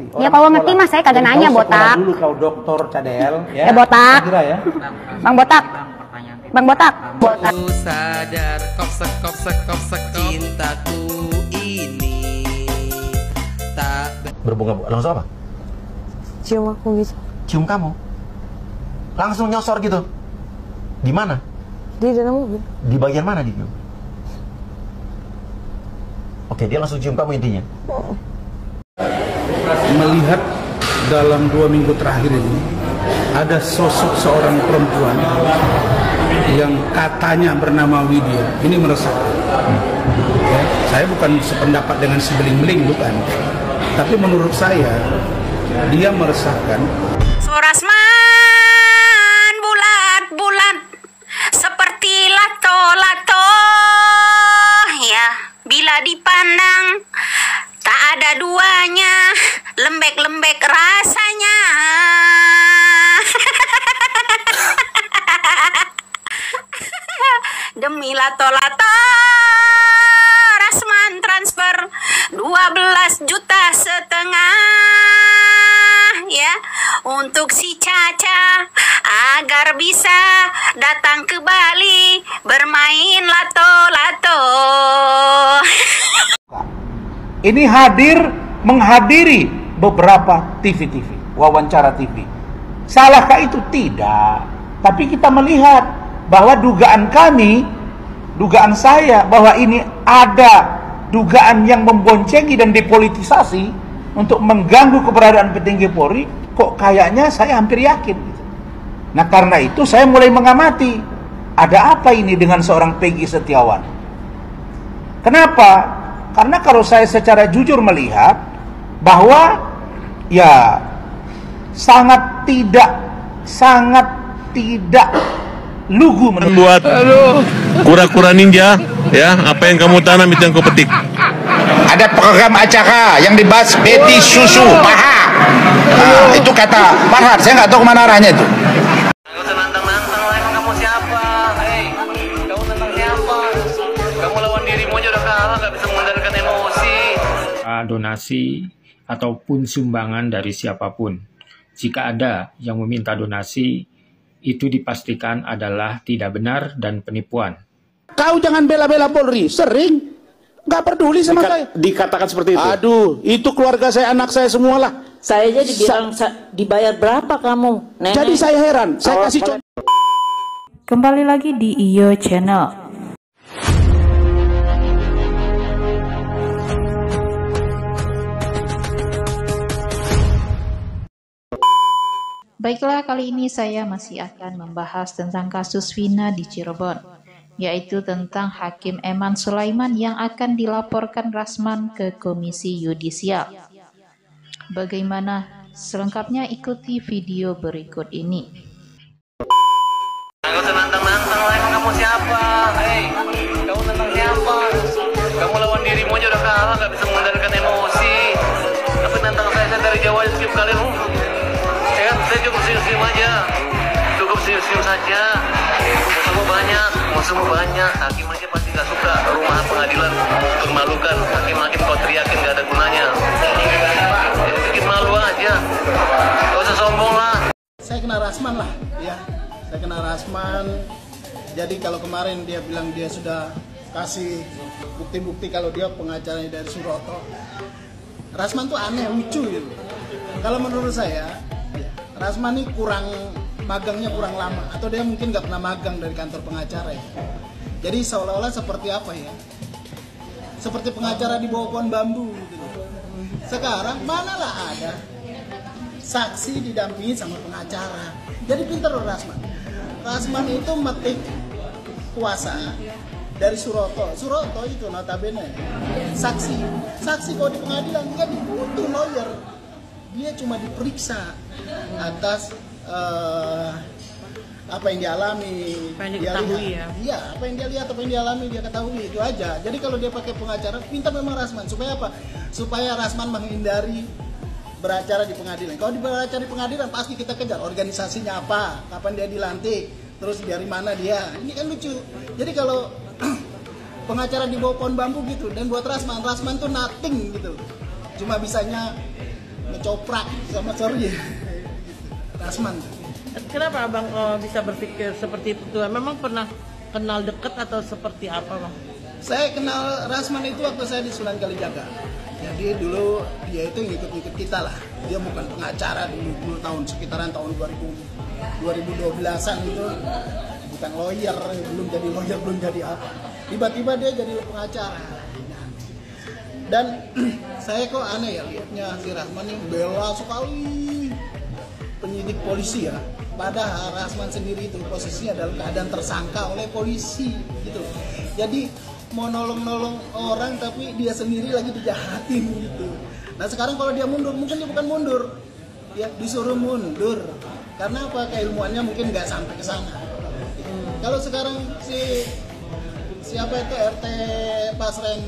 ngerti. Ya kalau ngerti mah saya kagak nanya, botak. Dulu kau dokter cadel ya. Ya botak. Kira ya. Bang botak. Bang botak. Botak. Aku sadar kok cintaku ini tak Berbunga langsung apa? Cium aku gitu. Cium kamu? Langsung nyosor gitu? Di mana? Di dalam mobil. Di bagian mana dia? Oke, dia langsung cium kamu intinya? Melihat dalam 2 minggu terakhir ini ada sosok seorang perempuan yang katanya bernama Widya. Ini meresahkan. Ya, saya bukan sependapat dengan si beling-beling, bukan. Tapi menurut saya dia meresahkan. Surasman bulat-bulat seperti lato-lato, ya bila dipandang tak ada duanya, lembek-lembek rasanya. Demi lato-lato Rasman transfer 12,5 juta ya untuk si Caca agar bisa datang ke Bali bermain lato-lato. Ini menghadiri beberapa TV, wawancara TV. Salahkah itu? Tidak. Tapi kita melihat bahwa dugaan saya bahwa ini ada dugaan yang memboncengi dan depolitisasi untuk mengganggu keberadaan petinggi Polri, kok kayaknya saya hampir yakin. Nah karena itu saya mulai mengamati, ada apa ini dengan seorang Peggy Setiawan? Kenapa? Karena kalau saya secara jujur melihat bahwa ya sangat tidak lugu buat kura-kura ninja ya, apa yang kamu tanam itu yang kau petik. Ada program acara yang dibahas Betty Susu Paha. Nah, itu kata Farhad, saya nggak tahu kemana arahnya itu. Kamu nantang-nantang lah, emang kamu siapa? Hei, kamu tentang siapa? Kamu lawan dirimu aja udah kalah, gak bisa mengendalikan emosi. Donasi ataupun sumbangan dari siapapun, jika ada yang meminta donasi, itu dipastikan adalah tidak benar dan penipuan. Kau jangan bela-bela Polri, sering nggak peduli sama saya. Dikatakan seperti itu. Aduh, itu keluarga saya, anak saya semualah. Saya aja dibilang dibayar berapa kamu, Nenek? Jadi saya heran, saya kasih contoh. Kembali lagi di Iyo Channel. Baiklah, kali ini saya masih akan membahas tentang kasus Vina di Cirebon, yaitu tentang Hakim Eman Sulaiman yang akan dilaporkan Rasman ke Komisi Yudisial. Bagaimana selengkapnya, ikuti video berikut ini. Kamu nantang-nantang lah, emang kamu siapa? Hei, kamu tentang siapa? Kamu lawan dirimu aja udah kalah, gak bisa mengendalikan emosi. Tapi nantang saya dari Jawa setiap kali. Saya cukup senyum-senyum aja, cukup senyum-senyum saja. Musuhmu banyak, hakim aja pasti gak suka. Rumah pengadilan termalukan, hakim-hakim kau teriakin gak ada gunanya. Jadi bikin malu aja, gak usah sombong lah. Saya kena Rasman lah, ya. Saya kena Rasman. Jadi kalau kemarin dia bilang dia sudah kasih bukti-bukti kalau dia pengacaranya dari Suroto, Rasman tuh aneh, lucu gitu. Kalau menurut saya, Rasman ini magangnya kurang lama, atau dia mungkin nggak pernah magang dari kantor pengacara ya. Jadi seolah-olah seperti apa ya? Seperti pengacara di bawah pohon bambu gitu. Sekarang manalah ada saksi didampingi sama pengacara. Jadi pintar loh Rasman. Rasman itu metik kuasa dari Suroto. Suroto itu notabene saksi kalau di pengadilan nggak dibutuh lawyer. Dia cuma diperiksa atas apa yang dialami, apa yang diketahui ya. Iya, apa yang dia lihat, apa yang dialami, dia ketahui, itu aja. Jadi kalau dia pakai pengacara, pintar memang Rasman. Supaya apa? Supaya Rasman menghindari beracara di pengadilan. Kalau beracara di pengadilan pasti kita kejar organisasinya apa, kapan dia dilantik, terus dari mana dia. Ini kan lucu. Jadi kalau pengacara di bawah pohon bambu gitu, dan buat Rasman tuh nothing gitu. Cuma bisanya ngecoprak sama sorry Rasman. Kenapa abang bisa berpikir seperti itu? Memang pernah kenal dekat atau seperti apa, bang? Saya kenal Rasman itu waktu saya di Sunan Kalijaga. Jadi dulu dia itu ngikut-ngikut kita lah. Dia bukan pengacara dulu tahun sekitaran tahun 2012-an itu, bukan lawyer, belum jadi apa. Tiba-tiba dia jadi pengacara. Dan saya kok aneh ya lihatnya si Rasman ini bela sekali penyidik polisi ya. Padahal Rasman sendiri itu posisinya dalam keadaan tersangka oleh polisi gitu. Jadi mau nolong-nolong orang tapi dia sendiri lagi dijahatin gitu. Nah sekarang kalau dia mundur, mungkin dia bukan mundur, ya disuruh mundur. Karena apa? Keilmuannya mungkin nggak sampai ke sana. Kalau sekarang siapa itu RT Pasren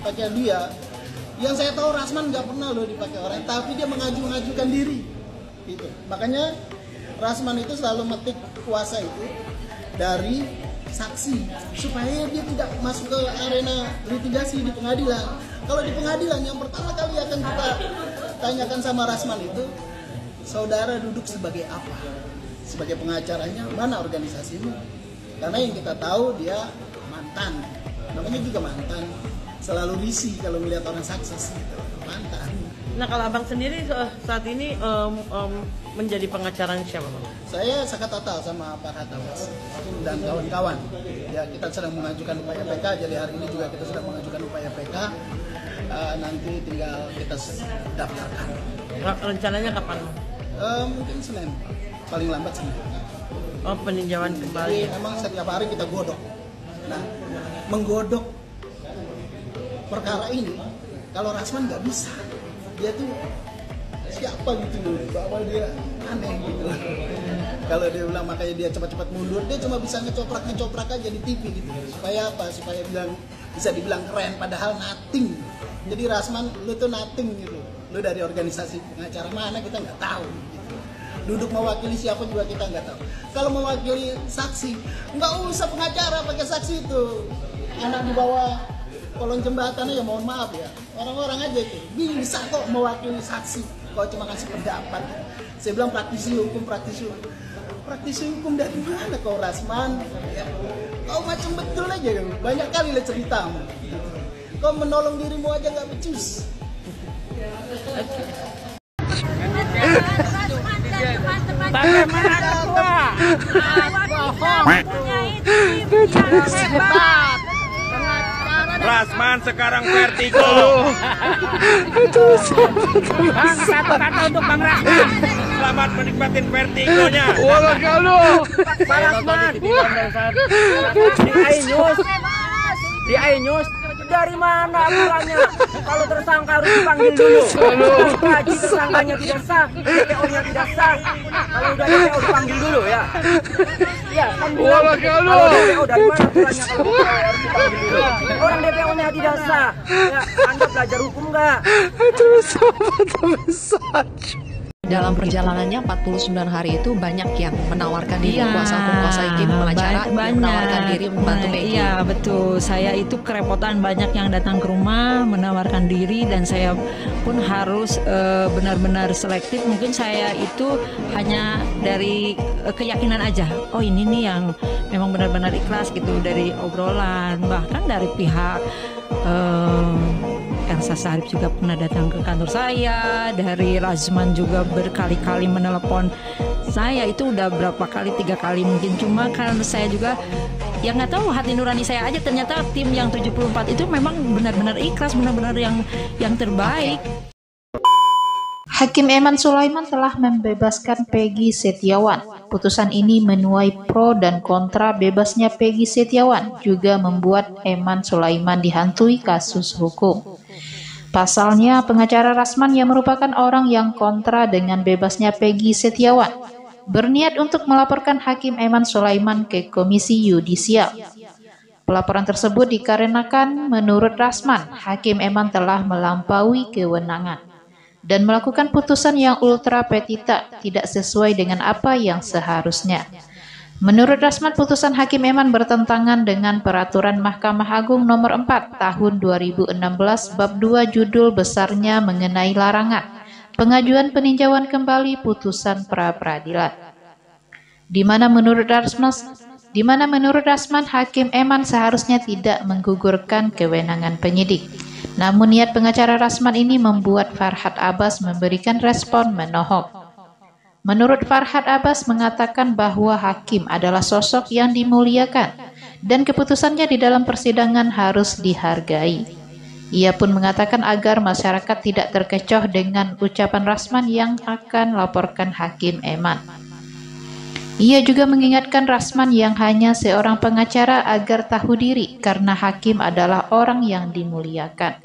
pakai dia, yang saya tahu Rasman nggak pernah loh dipakai orang, tapi dia mengajukan diri. Gitu. Makanya Rasman itu selalu metik kuasa itu dari saksi supaya dia tidak masuk ke arena litigasi di pengadilan. Kalau di pengadilan yang pertama kali akan kita tanyakan sama Rasman itu, saudara duduk sebagai apa? Sebagai pengacaranya, mana organisasimu? Karena yang kita tahu dia mantan, namanya juga mantan, selalu risih kalau melihat orang sukses gitu. Mantan. Nah kalau abang sendiri saat ini menjadi pengacaranya siapa, bang? Saya Sakatata sama Farhat Abbas dan kawan-kawan. Ya kita sedang mengajukan upaya PK, jadi hari ini juga kita sedang mengajukan upaya PK. Nanti tinggal kita daftarkan. Rencananya kapan? Mungkin Senin, paling lambat Senin. Oh, peninjauan kembali. Jadi memang setiap hari kita godok. Nah, menggodok perkara ini, kalau Rasman nggak bisa, dia tuh siapa gitu loh, bahwa dia aneh gitu. Kalau dia bilang makanya dia cepat-cepat mundur, dia cuma bisa ngecoprak aja di TV gitu. Supaya apa? Supaya bisa dibilang keren, padahal nothing. Jadi Rasman, lu tuh nothing gitu. Lu dari organisasi pengacara mana kita nggak tahu. Gitu. Duduk mewakili siapa juga kita nggak tahu. Kalau mewakili saksi, nggak usah pengacara pakai saksi itu. Anak di bawah kolong jembatan ya mohon maaf ya. Orang-orang aja itu bisa kok mewakili saksi. Kalau cuma kasih pendapat. Saya bilang praktisi hukum dari mana kau Rasman? Ya. Kau macam betul aja, banyak kali lah ceritamu. Kau menolong dirimu aja nggak becus. Bagaimana ketua? Rasman sekarang vertigo. Bang, satu kata untuk Bang Rasman. Selamat menikmatin vertigonya. Walau Bang Rasman. Di iNews. Dari mana aturannya? Kalau tersangka harus dipanggil dulu. Kaji tersangkanya tidak sah, DPO-nya tidak sah. Kalau udah DPO dipanggil dulu ya. Ya, kan bilang kalau DPO dari mana aturannya kalau DPO harus dipanggil dulu. Orang DPO-nya tidak sah. Ya, Anda belajar hukum nggak? Dalam perjalanannya 49 hari itu banyak yang menawarkan diri, kuasa hukum, pengacara menawarkan diri membantu Peggy. Iya betul, saya itu kerepotan, banyak yang datang ke rumah menawarkan diri dan saya pun harus benar-benar selektif. Mungkin saya itu hanya dari keyakinan aja, oh ini nih yang memang benar-benar ikhlas gitu, dari obrolan, bahkan dari pihak Elsa Sharif juga pernah datang ke kantor saya, dari Rasman juga berkali-kali menelepon saya, itu udah berapa kali, 3 kali mungkin. Cuma karena saya juga yang nggak tahu, hati nurani saya aja, ternyata tim yang 74 itu memang benar-benar ikhlas, benar-benar yang terbaik. Hakim Eman Sulaiman telah membebaskan Peggy Setiawan. Putusan ini menuai pro dan kontra bebasnya Peggy Setiawan, juga membuat Eman Sulaiman dihantui kasus hukum. Pasalnya, pengacara Rasman yang merupakan orang yang kontra dengan bebasnya Peggy Setiawan berniat untuk melaporkan Hakim Eman Sulaiman ke Komisi Yudisial. Pelaporan tersebut dikarenakan menurut Rasman, Hakim Eman telah melampaui kewenangan dan melakukan putusan yang ultra petita, tidak sesuai dengan apa yang seharusnya. Menurut Rasman, putusan Hakim Eman bertentangan dengan Peraturan Mahkamah Agung Nomor 4 Tahun 2016 Bab 2 judul besarnya mengenai larangan pengajuan peninjauan kembali putusan pra-peradilan. Di mana menurut Rasman Hakim Eman seharusnya tidak menggugurkan kewenangan penyidik. Namun niat pengacara Rasman ini membuat Farhad Abbas memberikan respon menohok. Menurut Farhad Abbas mengatakan bahwa hakim adalah sosok yang dimuliakan dan keputusannya di dalam persidangan harus dihargai. Ia pun mengatakan agar masyarakat tidak terkecoh dengan ucapan Rasman yang akan laporkan Hakim Eman. Ia juga mengingatkan Rasman yang hanya seorang pengacara agar tahu diri karena hakim adalah orang yang dimuliakan.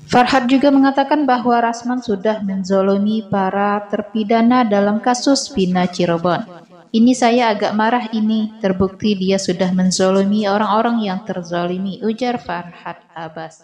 Farhad juga mengatakan bahwa Rasman sudah menzolimi para terpidana dalam kasus Vina Cirebon. Ini saya agak marah ini, terbukti dia sudah menzolimi orang-orang yang terzolimi, ujar Farhad Abbas.